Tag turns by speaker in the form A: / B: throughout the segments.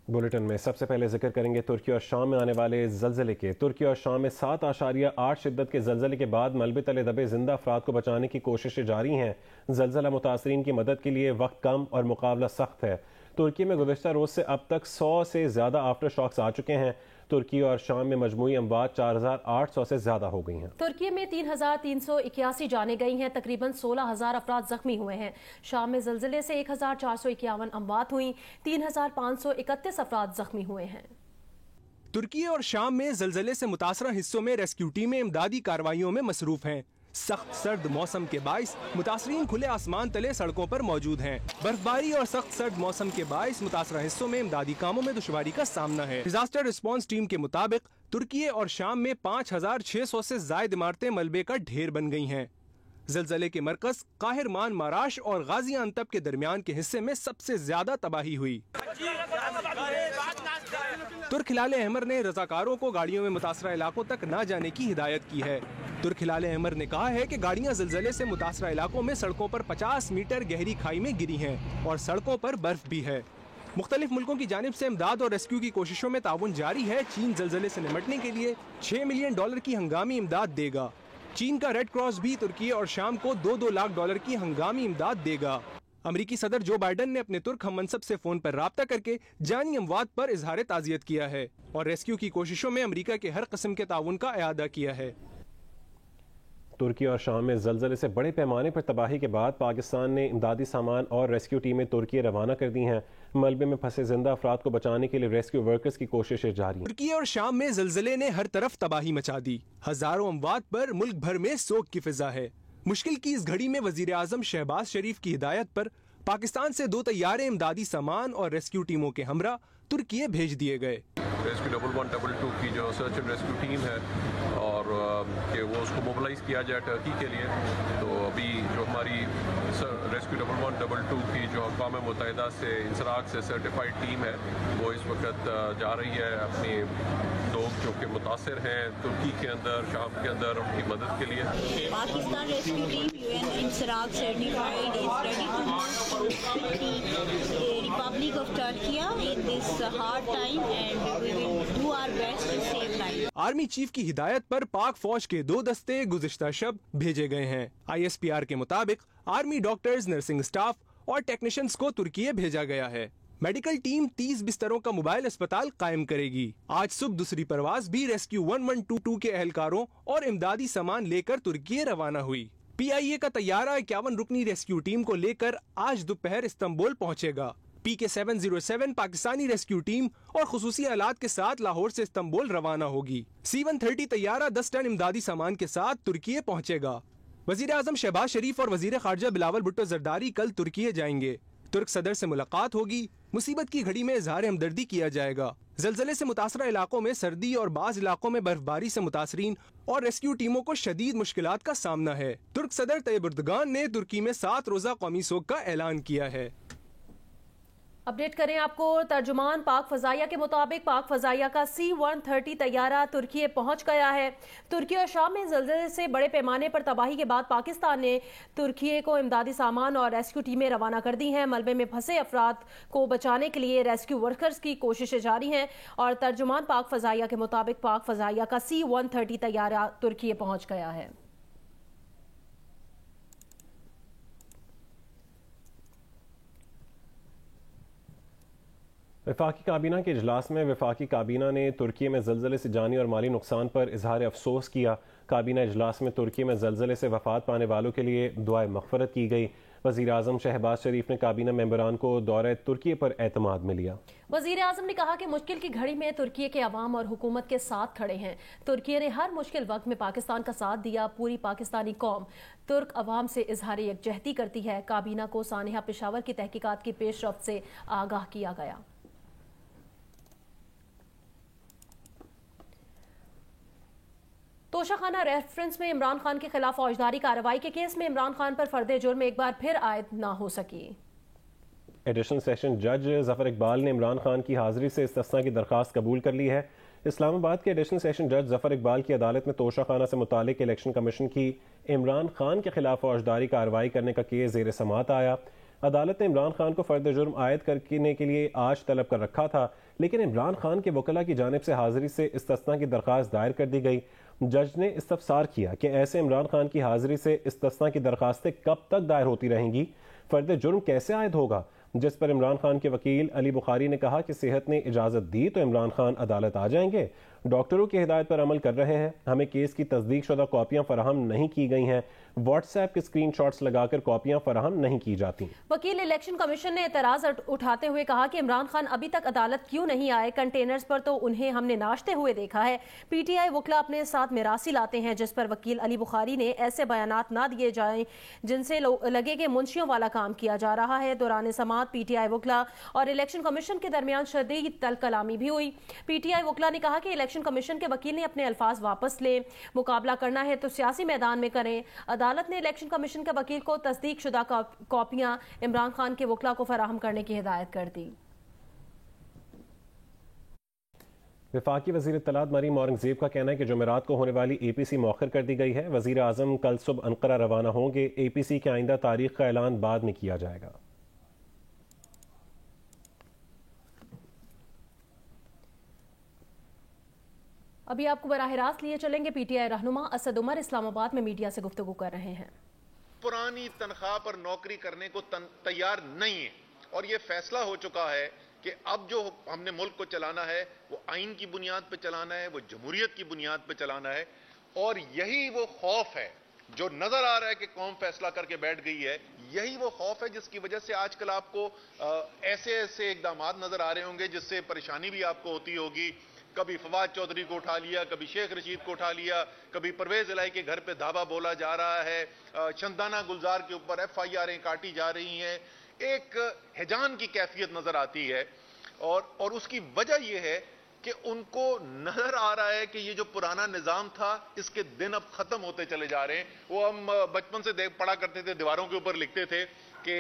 A: Bulletin میں سب سے پہلے ذکر کریں گے ترکی اور شام میں آنے والے زلزلے کے۔ ترکی اور شام میں 7.8 شدت کے زلزلے کے بعد ملبے تلے دبے زندہ افراد کو بچانے کی کوششیں جاری ہیں۔ زلزلہ متاثرین کی مدد کے لیے وقت کم اور مقابلہ سخت ہے۔ ترکی میں گزشتہ روز سے اب تک 100 سے زیادہ آفٹر شاکس آ چکے ہیں۔ ترکی اور شام میں مجموعی اموات 4800 سے زیادہ ہو گئی ہیں۔
B: ترکی میں 3381 جانیں گئی ہیں، تقریباً 16000 افراد زخمی ہوئے ہیں۔ شام میں زلزلے سے 1451 اموات ہوئیں، 3531 افراد زخمی ہوئے ہیں۔
C: ترکی اور شام میں زلزلے سے متاثرہ حصوں میں ریسکیو ٹیمیں امدادی کارروائیوں میں مصروف ہیں۔ سخت سرد موسم کے باعث متاثرین کھلے آسمان تلے سڑکوں پر موجود ہیں۔ برفباری اور سخت سرد موسم کے باعث متاثرہ حصوں میں امدادی کاموں میں دشواری کا سامنا ہے۔ ڈیزاسٹر رسپانس ٹیم کے مطابق ترکی اور شام میں 5600 سے زائد عمارتیں ملبے کا ڈھیر بن گئی ہیں۔ زلزلے کے مرکز قاہرمان ماراش اور غازی انتب کے درمیان کے حصے میں سب سے زیادہ تباہی ہوئی۔ ترک ہلال احمر نے رضاکاروں کو گاڑیوں میں متاثرہ علاقوں تک نہ جانے کی ہدایت کی ہے۔ ترک ہلال احمر نے کہا ہے کہ گاڑیاں زلزلے سے متاثرہ علاقوں میں سڑکوں پر 50 میٹر گہری کھائی میں گری ہیں اور سڑکوں پر برف بھی ہے۔ مختلف ملکوں کی جانب سے امداد اور ریسکیو کی کوششوں میں تعاون جاری ہے۔ چین زلزلے سے نمٹنے کے لیے $6 ملین کی ہنگامی امداد دے گا۔ چین کا ریڈ کراس بھی ترکی اور شام کو $2 لاکھ کی ہنگامی امداد دے گا۔ امریکی صدر جو بائیڈن نے اپنے ترک ہم منصب سے فون پر رابطہ کر کے جانی اموات پر اظہار تعزیت کیا ہے اور ریسکیو کی کوششوں میں امریکہ کے ہر قسم کے تعاون کا اعادہ کیا ہے۔
A: ترکی اور شام میں زلزلے سے بڑے پیمانے پر تباہی کے بعد پاکستان نے امدادی سامان اور ریسکیو ٹیمیں ترکی روانہ کر دی ہیں۔ ملبے میں پھنسے زندہ افراد کو بچانے کے لیے ریسکیو ورکرز کی کوششیں جاری ہیں۔
C: ترکی اور شام میں زلزلے نے ہر طرف تباہی مچا دی۔ ہزاروں اموات پر ملک بھر میں سوگ کی فضا ہے۔ مشکل کی اس گھڑی میں وزیر اعظم شہباز شریف کی ہدایت پر پاکستان سے 2 طیارے امدادی سامان اور ریسکیو ٹیموں کے ہمراہ ترکی بھیج دیے گئے۔
D: ریسکیو 1122 کی جو سرچ اینڈ ریسکیو ٹیم ہے اور کہ وہ اس کو موبلائز کیا جائے ٹرکی کے لیے، تو ابھی جو ہماری ریسکیو 1122 کی جو اقوام متحدہ سے انسراغ سے سرٹیفائڈ ٹیم ہے وہ اس وقت جا رہی ہے اپنی لوگ جو کہ متاثر ہیں ترکی کے اندر، شام کے اندر، ان کی مدد کے لیے۔
E: Pakistan rescue team UN INSARAG certified is ready to help the Republic of Turkey in this hard time and we will do our best to save lives۔
C: Army chief کی ہدایت پر پاک فوج کے 2 دستے گزشتہ شب بھیجے گئے ہیں۔ ISPR کے مطابق آرمی ڈاکٹرز، نرسنگ سٹاف اور ٹیکنیشنز کو ترکی بھیجا گیا ہے۔ میڈیکل ٹیم 30 بستروں کا موبائل اسپتال قائم کرے گی۔ آج صبح دوسری پرواز بھی ریسکیو 1122 کے اہلکاروں اور امدادی سامان لے کر ترکی روانہ ہوئی۔ PIA کا طیارہ 51 رکنی ریسکیو ٹیم کو لے کر آج دوپہر استنبول پہنچے گا۔ PK-707 پاکستانی ریسکیو ٹیم اور خصوصی آلات کے ساتھ لاہور سے استنبول روانہ ہوگی۔ C-130 طیارہ 10 ٹن امدادی سامان کے ساتھ ترکی پہنچے گا۔ وزیر اعظم شہباز شریف اور وزیر خارجہ بلاول بھٹو زرداری کل ترکی جائیں گے۔ ترک صدر سے ملاقات ہوگی۔ مصیبت کی گھڑی میں اظہار ہمدردی کیا جائے گا۔ زلزلے سے متاثرہ علاقوں میں سردی اور بعض علاقوں میں برفباری سے متاثرین اور ریسکیو ٹیموں کو شدید مشکلات کا سامنا ہے۔ ترک صدر طیب اردگان نے ترکی میں 7 روزہ قومی سوگ کا اعلان کیا ہے۔
B: اپڈیٹ کریں آپ کو، ترجمان پاک فضائیہ کے مطابق پاک فضائیہ کا C-130 طیارہ ترکی پہنچ گیا ہے۔ ترکی اور شام میں زلزلے سے بڑے پیمانے پر تباہی کے بعد پاکستان نے ترکی کو امدادی سامان اور ریسکیو ٹیمیں روانہ کر دی ہیں۔ ملبے میں پھنسے افراد کو بچانے کے لیے ریسکیو ورکرز کی کوششیں جاری ہیں اور ترجمان پاک فضائیہ کے مطابق پاک فضائیہ کا C-130 طیارہ ترکی پہنچ گیا ہے۔
A: وفاقی کابینہ کے اجلاس میں وفاقی کابینہ نے ترکی میں زلزلے سے جانی اور مالی نقصان پر اظہار افسوس کیا۔ کابینہ اجلاس میں ترکی میں زلزلے سے وفات پانے والوں کے لیے دعائے مغفرت کی گئی۔ وزیر اعظم شہباز شریف نے کابینہ ممبران کو دورہ ترکی پر اعتماد میں لیا۔
B: وزیر اعظم نے کہا کہ مشکل کی گھڑی میں ترکی کے عوام اور حکومت کے ساتھ کھڑے ہیں۔ ترکی نے ہر مشکل وقت میں پاکستان کا ساتھ دیا۔ پوری پاکستانی قوم ترک عوام سے اظہار یکجہتی کرتی ہے۔ کابینہ کو سانحہ پشاور کی تحقیقات کی پیش رفت سے آگاہ کیا گیا۔ توشہ خانہ ریفرنس میں عمران خان کے خلاف فوجداری کارروائی کے کیس میں عمران خان پر فرد جرم ایک بار پھر عائد نہ ہو سکی۔
A: ایڈیشنل سیشن جج ظفر اقبال نے عمران خان کی حاضری سے استثناء کی درخواست قبول کر لی ہے۔ اسلام آباد کے ایڈیشنل سیشن جج ظفر اقبال کی عدالت میں توشہ خانہ سے متعلق الیکشن کمیشن کی عمران خان کے خلاف فوجداری کارروائی کرنے کا کیس زیر سماعت آیا۔ عدالت نے عمران خان کو فرد جرم عائد کرنے کے لیے آج طلب کر رکھا تھا، لیکن عمران خان کے وکلاء کی جانب سے حاضری سے استثناء کی درخواست دائر کر دی گئی۔ جج نے استفسار کیا کہ ایسے عمران خان کی حاضری سے استثناء کی درخواستیں کب تک دائر ہوتی رہیں گی؟ فرد جرم کیسے عائد ہوگا؟ جس پر عمران خان کے وکیل علی بخاری نے کہا کہ صحت نے اجازت دی تو عمران خان عدالت آ جائیں گے۔ ڈاکٹروں کی ہدایت پر عمل کر رہے ہیں، ہمیں کیس کی تصدیق شدہ کاپیاں فراہم نہیں کی گئی ہیں، واٹس ایپ کے اسکرین شاٹس لگا کر کاپیاں فراہم نہیں کی جاتی۔
B: وکیل الیکشن کمیشن نے اعتراض اٹھاتے ہوئے کہا کہ عمران خان ابھی تک عدالت کیوں نہیں آئے؟ کنٹینرز پر تو انہیں ہم نے ناشتے ہوئے دیکھا ہے۔ پی ٹی آئی وکلا اپنے ساتھ میراثی لاتے ہیں، جس پر وکیل علی بخاری نے ایسے بیانات نہ دیے جائیں جن سے لگے کہ منشیوں والا کام کیا جا رہا ہے۔ دوران سماعت پی ٹی آئی وکلا اور الیکشن کمیشن کے درمیان شدید تل کلامی بھی ہوئی۔ پی ٹی آئی وکلا نے کہا کہ الیکشن کمیشن کے وکیل نے اپنے الفاظ واپس لیں، مقابلہ کرنا ہے تو سیاسی میدان میں کریں۔ عدالت نے الیکشن کمیشن کے وکیل کو تصدیق شدہ کاپیاں عمران خان کے وکلا کو فراہم کرنے کی ہدایت کر دی۔
A: وفاقی وزیر اطلاعات مریم اورنگزیب کا کہنا ہے کہ جمعرات کو ہونے والی اے پی سی مؤخر کر دی گئی ہے۔ وزیر اعظم کل صبح انقرہ روانہ ہوں گے۔ اے پی سی کی آئندہ تاریخ کا اعلان بعد میں کیا جائے گا۔
B: ابھی آپ کو براہ راست لیے چلیں گے۔ پی ٹی آئی رہنما اسد عمر اسلام آباد میں میڈیا سے گفتگو کر رہے ہیں۔
F: پرانی تنخواہ پر نوکری کرنے کو تیار نہیں ہے، اور یہ فیصلہ ہو چکا ہے کہ اب جو ہم نے ملک کو چلانا ہے وہ آئین کی بنیاد پہ چلانا ہے، وہ جمہوریت کی بنیاد پہ چلانا ہے، اور یہی وہ خوف ہے جو نظر آ رہا ہے کہ قوم فیصلہ کر کے بیٹھ گئی ہے۔ یہی وہ خوف ہے جس کی وجہ سے آج کل آپ کو ایسے اقدامات نظر آ رہے ہوں گے جس سے پریشانی بھی آپ کو ہوتی ہوگی۔ کبھی فواد چودھری کو اٹھا لیا، کبھی شیخ رشید کو اٹھا لیا، کبھی پرویز الہی کے گھر پہ دھاوا بولا جا رہا ہے، شندانہ گلزار کے اوپر ایف آئی آریں کاٹی جا رہی ہیں۔ ایک ہیجان کی کیفیت نظر آتی ہے، اور اس کی وجہ یہ ہے کہ ان کو نظر آ رہا ہے کہ یہ جو پرانا نظام تھا اس کے دن اب ختم ہوتے چلے جا رہے ہیں۔ وہ ہم بچپن سے پڑھا کرتے تھے، دیواروں کے اوپر لکھتے تھے کہ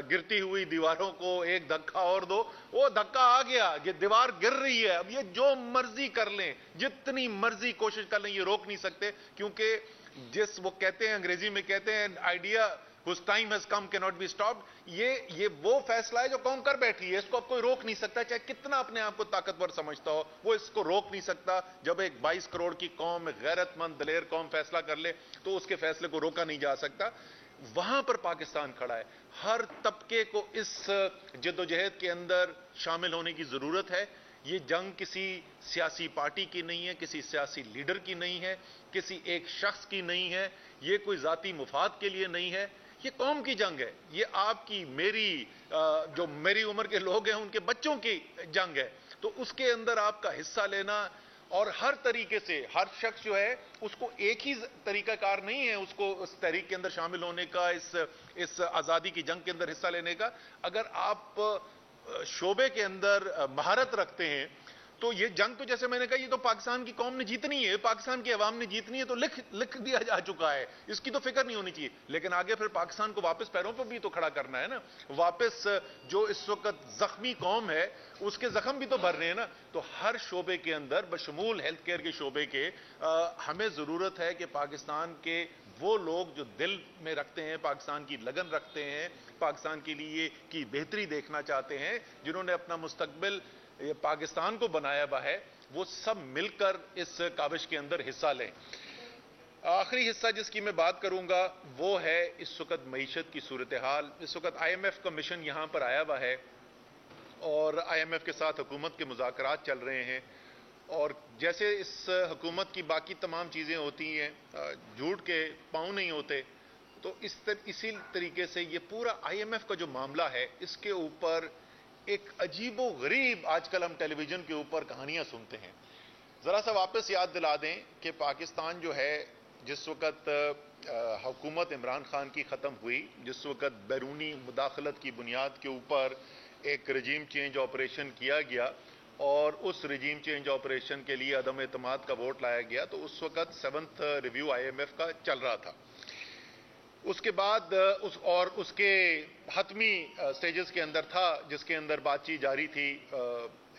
F: گرتی ہوئی دیواروں کو ایک دھکا اور دو۔ وہ دھکا آ گیا، یہ دیوار گر رہی ہے، اب یہ جو مرضی کر لیں، جتنی مرضی کوشش کر لیں، یہ روک نہیں سکتے، کیونکہ وہ کہتے ہیں، انگریزی میں کہتے ہیں idea whose time has come cannot be stopped۔ یہ وہ فیصلہ ہے جو قوم کر بیٹھی ہے، اس کو اب کوئی روک نہیں سکتا، چاہے کتنا اپنے آپ کو طاقتور سمجھتا ہو، وہ اس کو روک نہیں سکتا۔ جب ایک 22 کروڑ کی قوم، ایک غیرت مند دلیر قوم فیصلہ کر لے تو اس کے فیصلے کو روکا نہیں جا سکتا۔ وہاں پر پاکستان کھڑا ہے۔ ہر طبقے کو اس جدوجہد کے اندر شامل ہونے کی ضرورت ہے۔ یہ جنگ کسی سیاسی پارٹی کی نہیں ہے، کسی سیاسی لیڈر کی نہیں ہے، کسی ایک شخص کی نہیں ہے، یہ کوئی ذاتی مفاد کے لیے نہیں ہے، یہ قوم کی جنگ ہے، یہ آپ کی جو میری عمر کے لوگ ہیں ان کے بچوں کی جنگ ہے۔ تو اس کے اندر آپ کا حصہ لینا، اور ہر طریقے سے ہر شخص جو ہے اس کو ایک ہی طریقہ کار نہیں ہے اس کو اس تحریک کے اندر شامل ہونے کا، اس آزادی کی جنگ کے اندر حصہ لینے کا۔ اگر آپ شعبے کے اندر مہارت رکھتے ہیں تو یہ جنگ تو جیسے میں نے کہا یہ تو پاکستان کی قوم نے جیتنی ہے، پاکستان کی عوام نے جیتنی ہے، تو لکھ دیا جا چکا ہے، اس کی تو فکر نہیں ہونی چاہیے۔ لیکن آگے پھر پاکستان کو واپس پیروں پہ بھی تو کھڑا کرنا ہے نا، واپس جو اس وقت زخمی قوم ہے اس کے زخم بھی تو بھرنے ہیں نا۔ تو ہر شعبے کے اندر بشمول ہیلتھ کیئر کے شعبے کے ہمیں ضرورت ہے کہ پاکستان کے وہ لوگ جو دل میں رکھتے ہیں، پاکستان کی لگن رکھتے ہیں، پاکستان کے لیے کی بہتری دیکھنا چاہتے ہیں، جنہوں نے اپنا مستقبل پاکستان کو بنایا ہوا ہے، وہ سب مل کر اس کاوش کے اندر حصہ لیں۔ آخری حصہ جس کی میں بات کروں گا وہ ہے اس وقت معیشت کی صورتحال۔ اس وقت آئی ایم ایف کا مشن یہاں پر آیا ہوا ہے اور آئی ایم ایف کے ساتھ حکومت کے مذاکرات چل رہے ہیں، اور جیسے اس حکومت کی باقی تمام چیزیں ہوتی ہیں، جھوٹ کے پاؤں نہیں ہوتے، تو اسی طریقے سے یہ پورا آئی ایم ایف کا جو معاملہ ہے اس کے اوپر ایک عجیب و غریب آج کل ہم ٹیلی ویژن کے اوپر کہانیاں سنتے ہیں۔ ذرا سا واپس یاد دلا دیں کہ پاکستان جو ہے جس وقت حکومت عمران خان کی ختم ہوئی، جس وقت بیرونی مداخلت کی بنیاد کے اوپر ایک رجیم چینج آپریشن کیا گیا اور اس رجیم چینج آپریشن کے لیے عدم اعتماد کا ووٹ لایا گیا، تو اس وقت 7th review I am F کا چل رہا تھا۔ اس کے بعد اس کے حتمی سٹیجز کے اندر تھا جس کے اندر بات چیت جاری تھی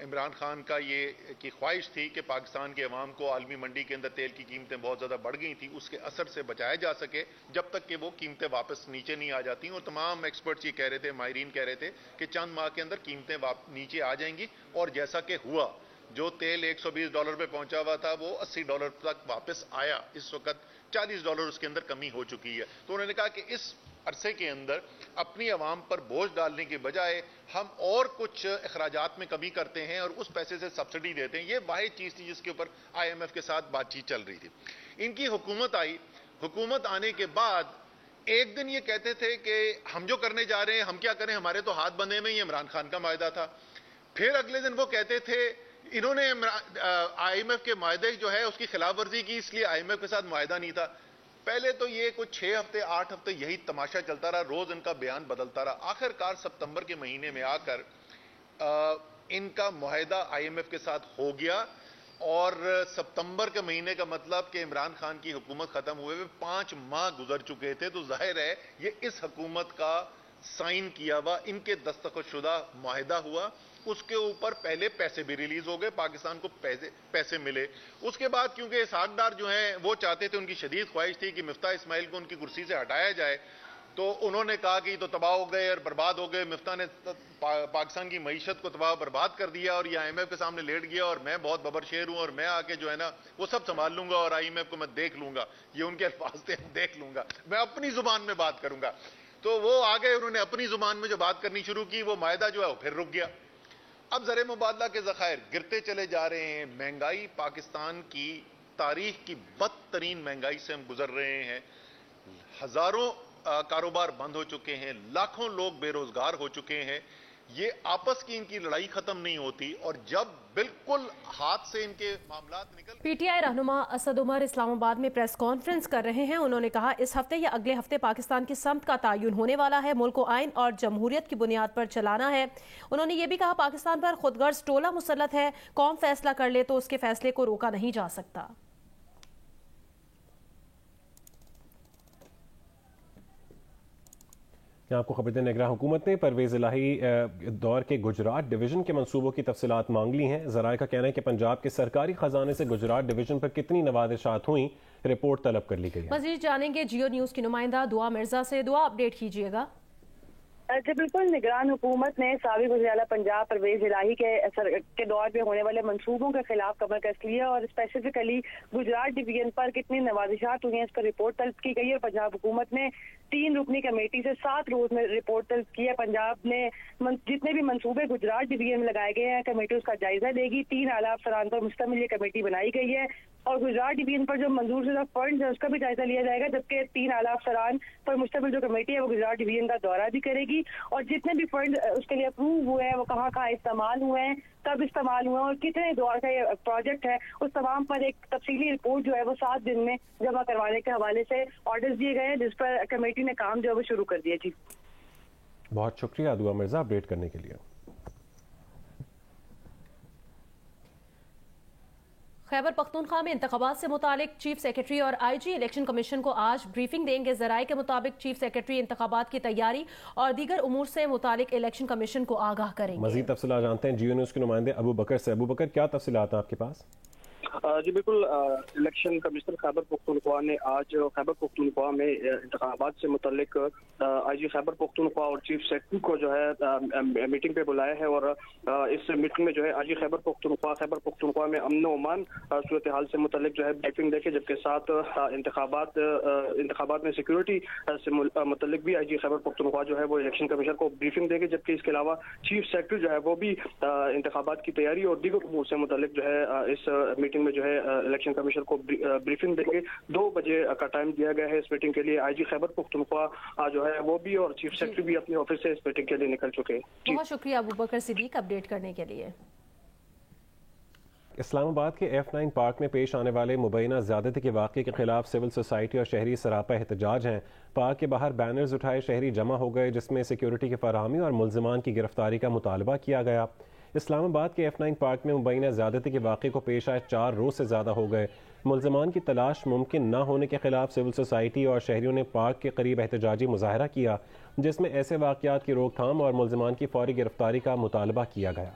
F: عمران خان کا یہ کی خواہش تھی کہ پاکستان کے عوام کو عالمی منڈی کے اندر تیل کی قیمتیں بہت زیادہ بڑھ گئی تھیں، اس کے اثر سے بچایا جا سکے جب تک کہ وہ قیمتیں واپس نیچے نہیں آ جاتی. اور تمام ایکسپرٹس یہ کہہ رہے تھے، ماہرین کہہ رہے تھے کہ چند ماہ کے اندر قیمتیں نیچے آ جائیں گی، اور جیسا کہ ہوا، جو تیل $120 پہ پہنچا ہوا تھا وہ $80 تک واپس آیا. اس وقت $40 اس کے اندر کمی ہو چکی ہے. تو انہوں نے کہا کہ اس عرصے کے اندر اپنی عوام پر بوجھ ڈالنے کے بجائے ہم اور کچھ اخراجات میں کمی کرتے ہیں اور اس پیسے سے سبسڈی دیتے ہیں. یہ واحد چیز تھی جس کے اوپر IMF کے ساتھ بات چیت چل رہی تھی. ان کی حکومت آئی. حکومت آنے کے بعد ایک دن یہ کہتے تھے کہ ہم جو کرنے جا رہے ہیں ہم کیا کریں، ہمارے تو ہاتھ بندھے میں، یہ عمران خان کا معاہدہ تھا. پھر اگلے دن وہ کہتے تھے انہوں نے IMF کے معاہدے جو ہے اس کی خلاف ورزی کی، اس لیے IMF کے ساتھ معاہدہ نہیں تھا. پہلے تو یہ کچھ 6 ہفتے 8 ہفتے یہی تماشا چلتا رہا، روز ان کا بیان بدلتا رہا. آخر کار ستمبر کے مہینے میں آ کر ان کا معاہدہ IMF کے ساتھ ہو گیا، اور ستمبر کے مہینے کا مطلب کہ عمران خان کی حکومت ختم ہوئے 5 ماہ گزر چکے تھے. تو ظاہر ہے یہ اس حکومت کا سائن کیا ہوا، ان کے دستخط شدہ معاہدہ ہوا. اس کے اوپر پہلے پیسے بھی ریلیز ہو گئے، پاکستان کو پیسے ملے. اس کے بعد کیونکہ اسحاق ڈار جو ہیں وہ چاہتے تھے، ان کی شدید خواہش تھی کہ مفتاح اسماعیل کو ان کی کرسی سے ہٹایا جائے، تو انہوں نے کہا کہ یہ تو تباہ ہو گئے اور برباد ہو گئے. مفتاح نے پاکستان کی معیشت کو تباہ برباد کر دیا اور یہ IMF کے سامنے لیٹ گیا، اور میں بہت ببر شیر ہوں اور میں آ کے جو ہے نا وہ سب سنبھال لوں گا اور IMF کو میں دیکھ لوں گا. یہ ان کے الفاظ تھے، دیکھ لوں گا، میں اپنی زبان میں بات کروں گا. تو وہ آگے انہوں نے اپنی زبان میں جو بات کرنی شروع کی، وہ معاہدہ جو ہے وہ پھر رک گیا. اب زر مبادلہ کے ذخائر گرتے چلے جا رہے ہیں. مہنگائی پاکستان کی تاریخ کی بدترین مہنگائی سے ہم گزر رہے ہیں. ہزاروں کاروبار بند ہو چکے ہیں، لاکھوں لوگ بے روزگار ہو چکے ہیں. یہ آپس کی ان کی لڑائی ختم نہیں ہوتی، اور جب بالکل ہاتھ سے ان کے معاملات نکل.
B: PTI رہنما اسد عمر اسلام آباد میں پریس کانفرنس کر رہے ہیں. انہوں نے کہا اس ہفتے یا اگلے ہفتے پاکستان کی سمت کا تعین ہونے والا ہے. ملک کو آئین اور جمہوریت کی بنیاد پر چلانا ہے. انہوں نے یہ بھی کہا پاکستان پر خود غرض ٹولہ مسلط ہے، قوم فیصلہ کر لے تو اس کے فیصلے کو روکا نہیں جا سکتا.
A: آپ کو خبر دیں، نگراں حکومت نے پرویز الہی دور کے گجرات ڈویژن کے منصوبوں کی تفصیلات مانگ لی ہیں. ذرائع کا کہنا ہے کہ پنجاب کے سرکاری خزانے سے گجرات ڈویژن پر کتنی نوازشات ہوئیں، رپورٹ طلب کر لی گئی ہے.
B: مزید جانیں گے جیو نیوز کی نمائندہ دعا مرزا سے. دعا، اپڈیٹ کیجیے گا.
G: جی بالکل، نگران حکومت نے سابق وزیر اعلیٰ پنجاب پرویز الہی کے دور میں ہونے والے منصوبوں کے خلاف کمر کس لیا، اور اسپیسیفکلی گجرات ڈویژن پر کتنی نوازشات ہوئی ہیں اس پر رپورٹ طلب کی گئی ہے. پنجاب حکومت نے 3 رکنی کمیٹی سے 7 روز میں رپورٹ طلب کی ہے. پنجاب نے جتنے بھی منصوبے گجرات ڈویژن میں لگائے گئے ہیں کمیٹی اس کا جائزہ لے گی. 3 اعلیٰ افسران پر مشتمل یہ کمیٹی بنائی گئی ہے، اور گجرات ڈویژن پر جو منظور شدہ فنڈز ہے اس کا بھی جائزہ لیا جائے گا، جبکہ 3 اعلیٰ افسران پر مشتمل جو کمیٹی ہے وہ گجرات ڈویژن کا دورہ بھی کرے گی، اور جتنے بھی فنڈ اس کے لیے اپروو ہوئے ہیں وہ کہاں کہاں استعمال ہوئے ہیں، کب استعمال ہوئے ہیں، اور کتنے دور کا یہ پروجیکٹ ہے، اس تمام پر ایک تفصیلی رپورٹ جو ہے وہ 7 دن میں جمع کروانے کے حوالے سے آرڈرز دیے گئے ہیں، جس پر کمیٹی نے کام جو ہے وہ شروع کر دیا. جی
A: بہت شکریہ دعا مرزا اپڈیٹ کرنے کے لیے.
B: خیبر پختونخوا میں انتخابات سے متعلق چیف سیکرٹری اور IG الیکشن کمیشن کو آج بریفنگ دیں گے. ذرائع کے مطابق چیف سیکرٹری انتخابات کی تیاری اور دیگر امور سے متعلق الیکشن کمیشن کو آگاہ کریں گے.
A: مزید تفصیلات جانتے ہیں جیو نیوز کے نمائندے ابو بکر سے. ابو بکر، کیا تفصیلات ہیں آپ کے پاس؟
H: جی بالکل، الیکشن کمشنر خیبر پختونخوا نے آج خیبر پختونخوا میں انتخابات سے متعلق IG خیبر پختونخوا اور چیف سیکرٹری کو جو ہے میٹنگ پہ بلایا ہے، اور اس میٹنگ میں جو ہے IG خیبر پختونخوا میں امن و امان صورتحال سے متعلق جو ہے بریفنگ دے کے، جبکہ ساتھ انتخابات میں سیکورٹی سے متعلق بھی IG خیبر پختونخوا جو ہے وہ الیکشن کمیشنر کو بریفنگ دے گے، جبکہ اس کے علاوہ چیف سیکرٹری جو ہے وہ بھی انتخابات کی تیاری اور دیگر امور سے متعلق جو ہے اس میٹنگ میں جو ہے الیکشن کمیشن کو بریفنگ دیں گے. 2 بجے کا ٹائم دیا گیا ہے اس میٹنگ کے لیے. IG خیبر پختونخوا جو ہے وہ بھی اور چیف سیکرٹری بھی اپنے آفس سے اس میٹنگ کے لیے نکل چکے.
B: بہت شکریہ ابو بکر صدیق اپڈیٹ کرنے کے لیے.
A: اسلام آباد کے F9 پارک میں پیش آنے والے مبینہ زیادتی کے واقعے کے خلاف سول سوسائٹی اور شہری سراپا احتجاج ہیں. پارک کے باہر بینرز اٹھائے شہری جمع ہو گئے، جس میں سیکیورٹی کی فراہمی اور ملزمان کی گرفتاری کا مطالبہ کیا گیا. اسلام آباد کے F9 پارک میں مبینہ زیادتی کے واقعے کو پیش آئے 4 روز سے زیادہ ہو گئے. ملزمان کی تلاش ممکن نہ ہونے کے خلاف سول سوسائٹی اور شہریوں نے پارک کے قریب احتجاجی مظاہرہ کیا، جس میں ایسے واقعات کی روک تھام اور ملزمان کی فوری گرفتاری کا مطالبہ کیا گیا.